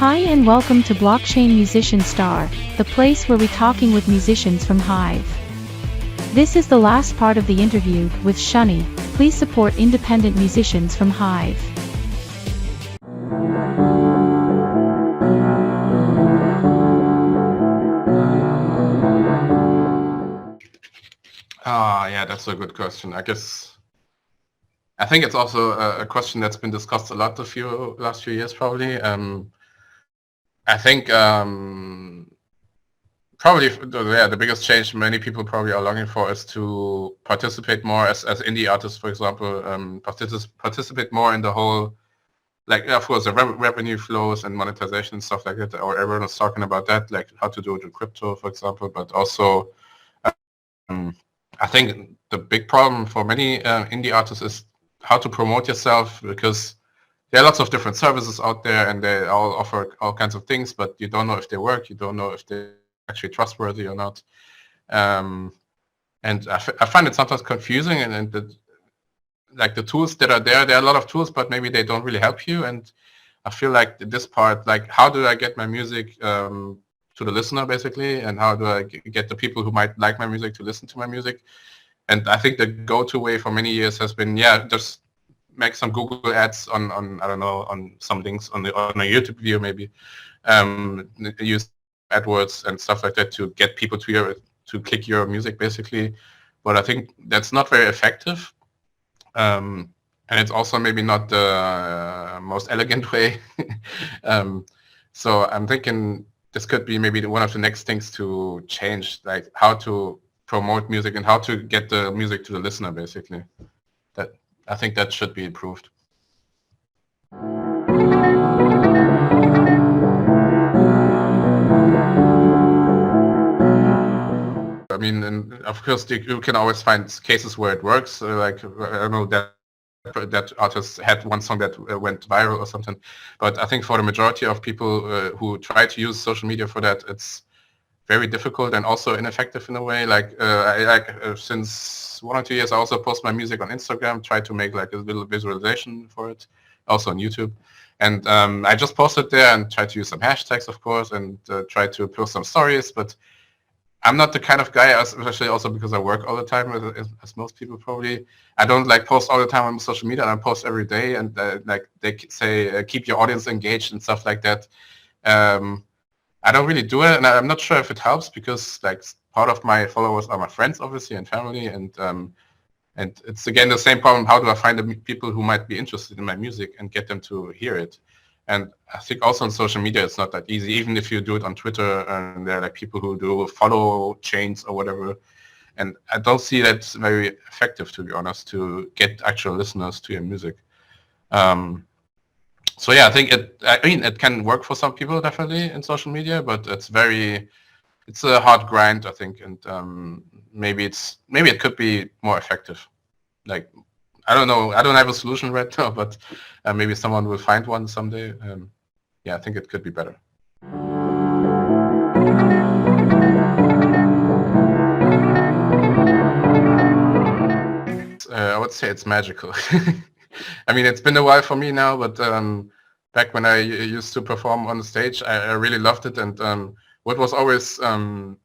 Hi and welcome to Blockchain Musician Star, the place where we're talking with musicians from Hive. This is the last part of the interview with Shani. Please support independent musicians from Hive. Yeah, that's a good question. I think it's also a question that's been discussed a lot the last few years, probably. I think probably the biggest change many people probably are longing for is to participate more as indie artists, for example, participate more in the whole, like, of course, the revenue flows and monetization and stuff like that, or everyone is talking about that, like how to do it in crypto, for example, but also I think the big problem for many indie artists is how to promote yourself, because there are lots of different services out there and they all offer all kinds of things, but you don't know if they work, you don't know if they're actually trustworthy or not. And I find it sometimes confusing, and like the tools that are there are a lot of tools, but maybe they don't really help you. And I feel like this part, like how do I get my music to the listener, basically, and how do I get the people who might like my music to listen to my music? And I think the go-to way for many years has been, just make some Google ads on I don't know, on some links on a YouTube video, maybe use AdWords and stuff like that to get people to click your music, basically. But I think that's not very effective, and it's also maybe not the most elegant way. So I'm thinking this could be maybe one of the next things to change, like how to promote music and how to get the music to the listener, basically. That I think that should be improved. I mean, and of course, you can always find cases where it works. Like, I don't know, that artist had one song that went viral or something. But I think for the majority of people who try to use social media for that, it's very difficult and also ineffective in a way. Like, since 1 or 2 years, I also post my music on Instagram, try to make like a little visualization for it, also on YouTube. And I just posted there and try to use some hashtags, of course, and try to post some stories. But I'm not the kind of guy, especially also because I work all the time, as most people probably. I don't like post all the time on social media. I post every day, and like they say, keep your audience engaged and stuff like that. I don't really do it, and I'm not sure if it helps, because like part of my followers are my friends, obviously, and family, and it's again the same problem. How do I find the people who might be interested in my music and get them to hear it? And I think also on social media, it's not that easy, even if you do it on Twitter, and there are like people who do follow chains or whatever. And I don't see that very effective, to be honest, to get actual listeners to your music. So yeah, I think it can work for some people, definitely, in social media, but it's a hard grind, I think. And maybe it could be more effective. Like, I don't know. I don't have a solution right now, but maybe someone will find one someday. Yeah, I think it could be better. I would say it's magical. I mean, it's been a while for me now, but back when I used to perform on the stage, I really loved it. And what was always kind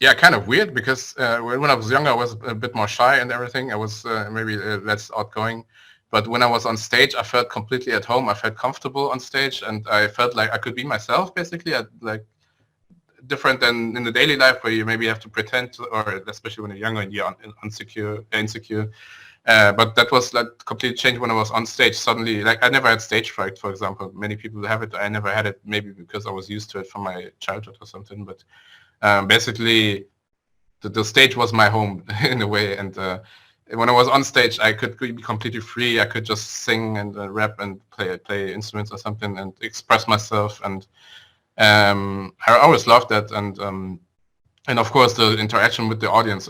of weird, because when I was younger, I was a bit more shy and everything. I was maybe less outgoing. But when I was on stage, I felt completely at home. I felt comfortable on stage, and I felt like I could be myself, basically. Like, different than in the daily life, where you maybe have to pretend, or especially when you're younger and you're insecure. But that was like completely changed when I was on stage. Suddenly, like, I never had stage fright, for example. Many people have it. I never had it, maybe because I was used to it from my childhood or something. But basically, the stage was my home in a way. And when I was on stage, I could be completely free. I could just sing and rap and play instruments or something and express myself. And I always loved that. And of course, the interaction with the audience,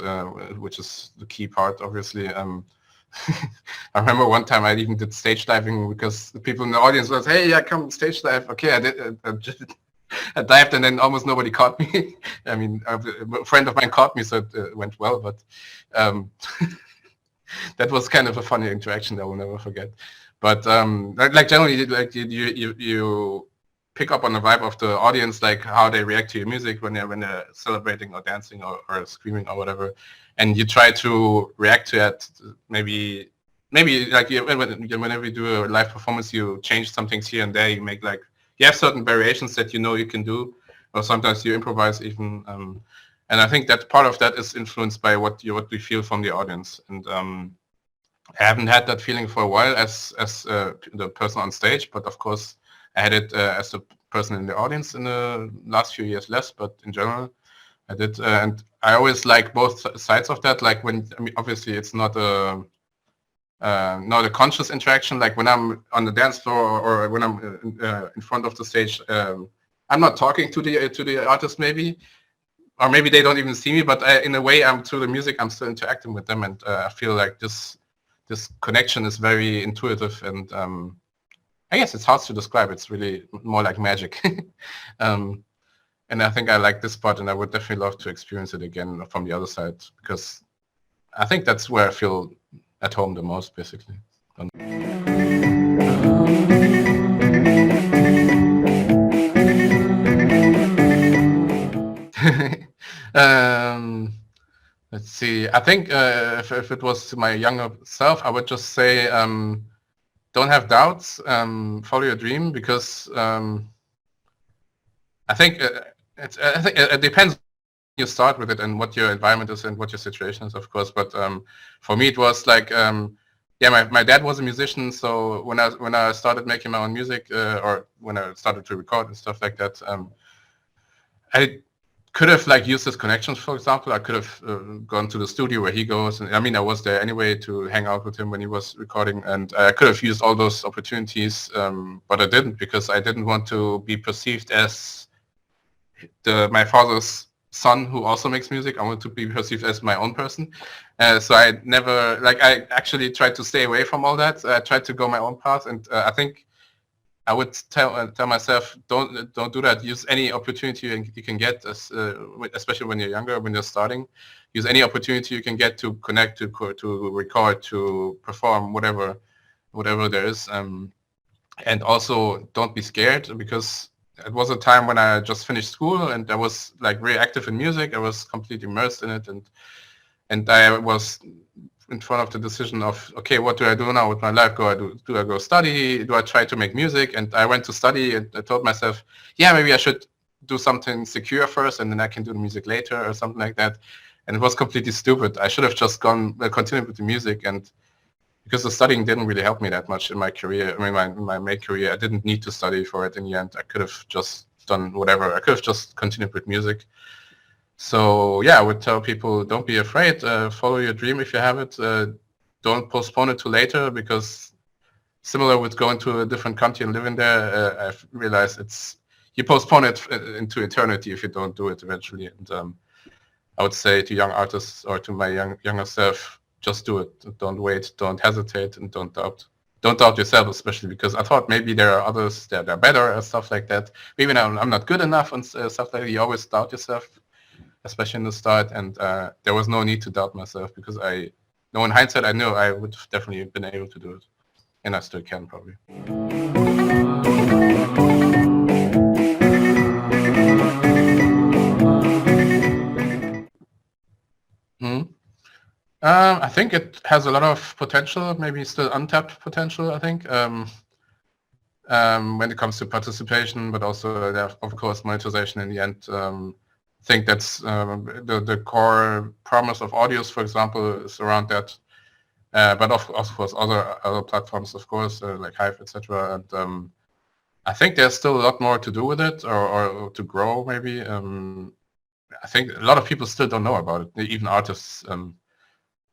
which is the key part, obviously. I remember one time I even did stage diving, because the people in the audience was, "Hey, yeah, come stage dive." Okay, I did. I dived, and then almost nobody caught me. I mean, a friend of mine caught me, so it went well. But that was kind of a funny interaction that I will never forget. But like generally, like you pick up on the vibe of the audience, like how they react to your music when they're celebrating or dancing or screaming or whatever, and you try to react to that. Maybe like whenever you do a live performance, you change some things here and there. You make like you have certain variations that you know you can do, or sometimes you improvise even. And I think that part of that is influenced by what we feel from the audience. And I haven't had that feeling for a while as the person on stage, but of course I had it as a person in the audience in the last few years less, but in general I did. And I always like both sides of that. Like when, I mean, obviously it's not a conscious interaction. Like when I'm on the dance floor or when I'm in front of the stage, I'm not talking to the artist maybe, or maybe they don't even see me, but in a way I'm through the music, I'm still interacting with them. And I feel like this connection is very intuitive, and I guess it's hard to describe. It's really more like magic. And I think I like this part, and I would definitely love to experience it again from the other side, because I think that's where I feel at home the most, basically. Let's see. I think if it was to my younger self, I would just say don't have doubts, follow your dream, because I think it depends. You start with it and what your environment is and what your situation is, of course. But for me, it was like, yeah, my dad was a musician, so when I started making my own music, or when I started to record and stuff like that, I could have like used his connections. For example, I could have gone to the studio where he goes, and I mean, I was there anyway to hang out with him when he was recording, and I could have used all those opportunities, but I didn't, because I didn't want to be perceived as my father's son who also makes music. I want to be perceived as my own person. So I never, like, I actually tried to stay away from all that. I tried to go my own path, and I think I would tell myself, don't do that. Use any opportunity you can get, especially when you're younger, when you're starting. Use any opportunity you can get to connect, to record, to perform, whatever there is. And also don't be scared, because it was a time when I just finished school and I was like very active in music. I was completely immersed in it, and I was in front of the decision of, okay, what do I do now with my life? Do I go study? Do I try to make music? And I went to study, and I told myself, yeah, maybe I should do something secure first, and then I can do the music later or something like that. And it was completely stupid. I should have just continued with the music, and because the studying didn't really help me that much in my career. I mean, my main career, I didn't need to study for it in the end. I could have just done whatever. I could have just continued with music. So yeah, I would tell people, don't be afraid. Follow your dream if you have it. Don't postpone it to later, because similar with going to a different country and living there, I've realized you postpone it into eternity if you don't do it eventually. And I would say to young artists, or to my younger self, just do it. Don't wait. Don't hesitate, and don't doubt. Don't doubt yourself, especially because I thought maybe there are others that are better and stuff like that. Maybe I'm not good enough and stuff like that. You always doubt yourself, especially in the start. And there was no need to doubt myself, because in hindsight, I knew I would have definitely been able to do it, and I still can probably. I think it has a lot of potential, maybe still untapped potential, I think, when it comes to participation, but also, of course, monetization in the end. I think that's the core promise of Audios, for example, is around that. But of course, other platforms, of course, like Hive, etc. And I think there's still a lot more to do with it, or to grow, maybe. I think a lot of people still don't know about it, even artists.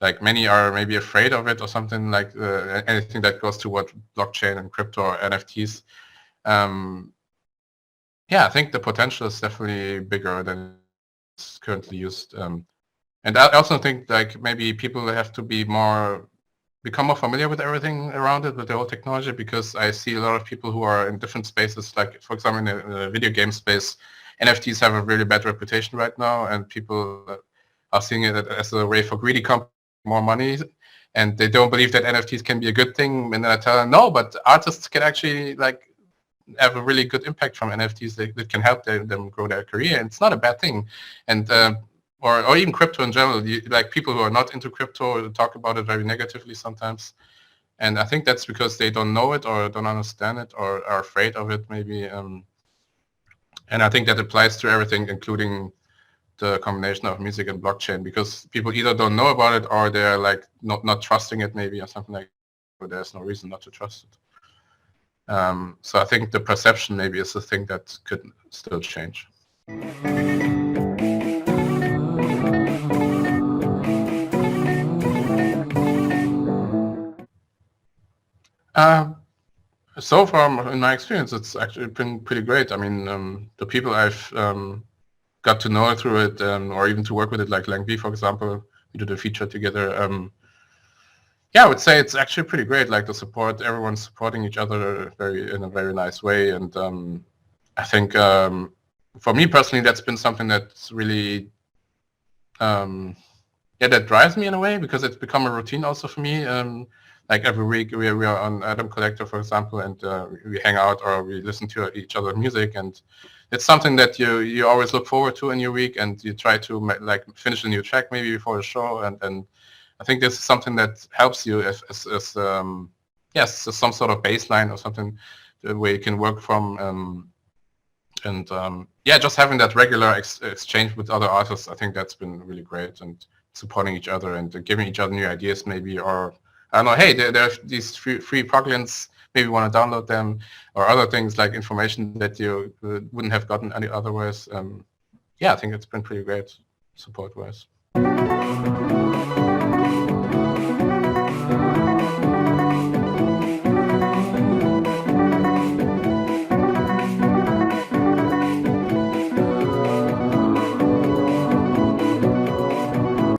Like many are maybe afraid of it or something, like anything that goes toward blockchain and crypto or NFTs. Yeah, I think the potential is definitely bigger than it's currently used. And I also think like maybe people have to become more familiar with everything around it, with the whole technology, because I see a lot of people who are in different spaces, like for example in the video game space, NFTs have a really bad reputation right now, and people are seeing it as a way for greedy companies more money, and they don't believe that NFTs can be a good thing. And then I tell them, no, but artists can actually like have a really good impact from NFTs that can help them grow their career. And it's not a bad thing. And or even crypto in general. Like people who are not into crypto talk about it very negatively sometimes. And I think that's because they don't know it or don't understand it or are afraid of it maybe. And I think that applies to everything, including the combination of music and blockchain, because people either don't know about it or they're like not trusting it maybe or something like that. But there's no reason not to trust it. So I think the perception maybe is the thing that could still change. So far, in my experience, it's actually been pretty great. I mean, the people I've got to know through it, or even to work with it, like Lang, for example, we did a feature together. Yeah, I would say it's actually pretty great. Like the support, everyone's supporting each other in a very nice way, and I think for me personally, that's been something that's really that drives me in a way, because it's become a routine also for me. Like every week we are on Atom Collector, for example, and we hang out or we listen to each other's music, and it's something that you always look forward to in your week, and you try to like finish a new track maybe before the show, and I think this is something that helps you as some sort of baseline or something where you can work from, and just having that regular exchange with other artists, I think that's been really great, and supporting each other and giving each other new ideas maybe, or I don't know, hey, there are these free plugins, maybe you want to download them, or other things like information that you wouldn't have gotten any otherwise. I think it's been pretty great support-wise.